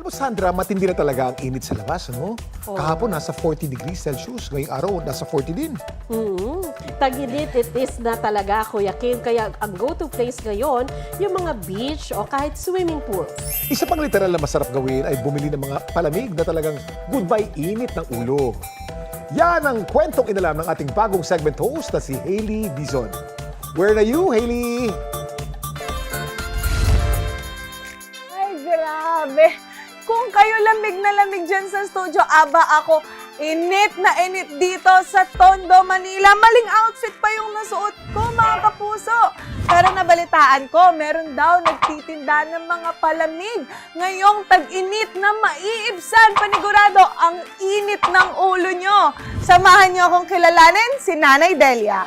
Alam mo, Sandra, matindi na talaga ang init sa labas, ano? Kahapon, nasa 40 degrees Celsius. Ngayong araw, nasa 40 din. Tag-init, it is na talaga, Kuya Kim. Kaya ang go-to place ngayon, yung mga beach o kahit swimming pool. Isa pang literal na masarap gawin ay bumili ng mga palamig na talagang goodbye init ng ulo. Yan ang kwentong inalam ng ating bagong segment host na si Hailey Dizon. Where are you, Hailey? Ay, grabe. Kung kayo lamig na lamig dyan sa studio, aba ako, init na init dito sa Tondo, Manila. Maling outfit pa yung nasuot ko, mga kapuso. Pero nabalitaan ko, meron daw nagtitinda ng mga palamig. Ngayong tag-init na maiibsan, panigurado ang init ng ulo nyo. Samahan nyo akong kilalanin si Nanay Delia.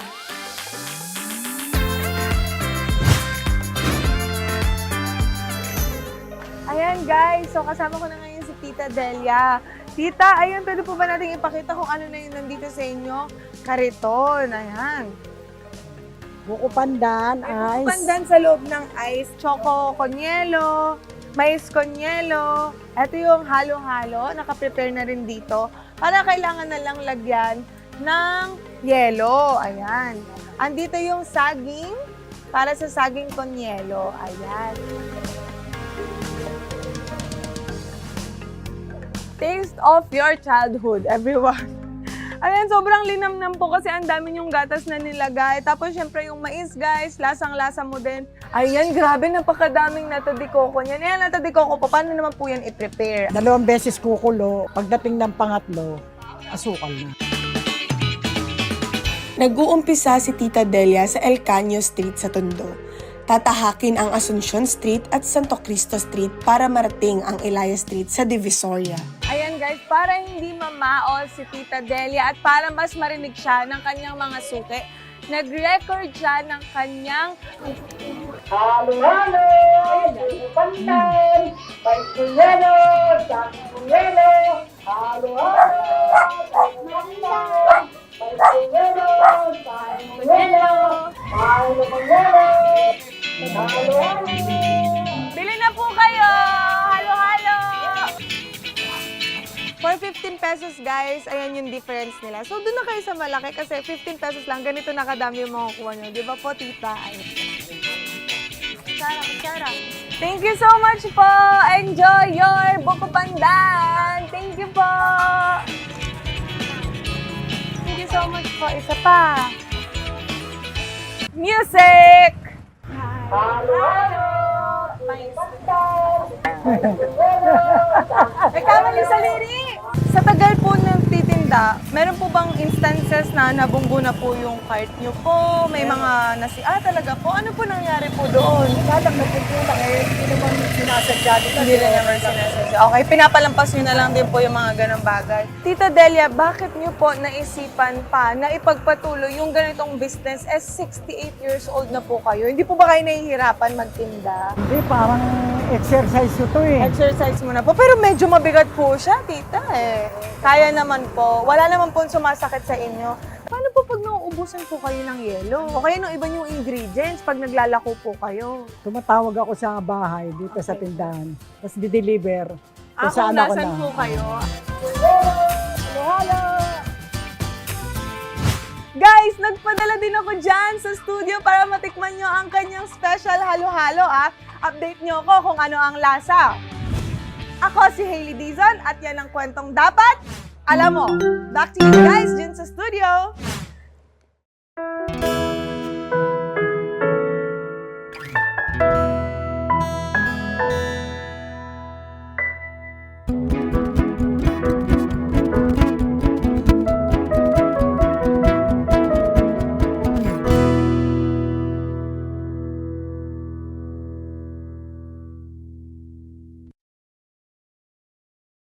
Ayan guys, so kasama ko na ngayon si Tita Delia. Tita, ayun, pwede po ba natin ipakita kung ano na yung nandito sa inyo? Kariton, ayan. Buko pandan, May ice. pandan sa loob ng ice, choco konyelo, mais konyelo. Ito yung halo-halo, nakaprepare na rin dito. Para kailangan na lang lagyan ng yelo, ayan. Andito yung saging, para sa saging konyelo, ayan. Taste of your childhood, everyone. Ayan, sobrang linamnam po kasi ang dami yung gatas na nilagay. Tapos, syempre, yung mais, guys, lasang-lasa mo din. Ayan, grabe, napakadaming nata de coco niyan. Ayan, nata de coco po, paano naman po yan i-prepare? 2 beses kukulo. Pagdating ng pangatlo, asukal na. Nag-uumpisa si Tita Delia sa El Caño Street sa Tondo. Tatahakin ang Asuncion Street at Santo Cristo Street para marating ang Elias Street sa Divisoria. Ayan guys, para hindi mamaol si Tita Delia at para mas marinig siya ng kanyang mga suki, nag-record siya ng kanyang Halo-halo! Buko pandan! Mais kunyelo! Saging kunyelo! Halo-halo! Buko pandan! Mais kunyelo! Saging kunyelo! Halo kunyelo! Halo-halo! Bili na po kayo! Halo-halo! For 15 pesos guys, ayan yung difference nila. So doon na kayo sa malaki kasi 15 pesos lang, ganito na kadami yung makukuha nyo. Di ba po, tita? Ay. Sarap. Thank you so much po! Enjoy your buko pandan! Thank you po! Thank you so much po. Isa pa. Music! Halo-halo! May kamali sa lirik! Sa tagal po ng titinda, meron po bang instances na nabunggo na po yung cart nyo po? May mga talaga po? Ano po nangyari po doon? Kadang nagpupulang hindi naman sinasadya dito. Hindi na naman sinasadya. Okay, pinapalampas nyo na lang din po yung mga ganong bagay. Tita Delia, bakit nyo po naisipan pa na ipagpatuloy yung ganitong business as 68 years old na po kayo? Hindi po ba kayo nahihirapan magtinda? Hindi, parang exercise ito eh. Exercise mo na po. Pero medyo mabigat po siya, tita eh. Kaya naman po. Wala naman po sumasakit sa inyo. Paano po pag nauubusan po kayo ng yelo? O kaya ng iba yung ingredients pag naglalako po kayo? Tumatawag ako sa bahay dito sa tindahan. Tapos di-deliver. Kung Kung saan ako nasan na. po kayo? Halo! Guys, nagpadala din ako dyan sa studio para matikman nyo ang kanyang special halo-halo Update nyo ako kung ano ang lasa. Ako si Hailey Dizon at yan ang kwentong dapat alam mo. Back to you guys dyan sa studio.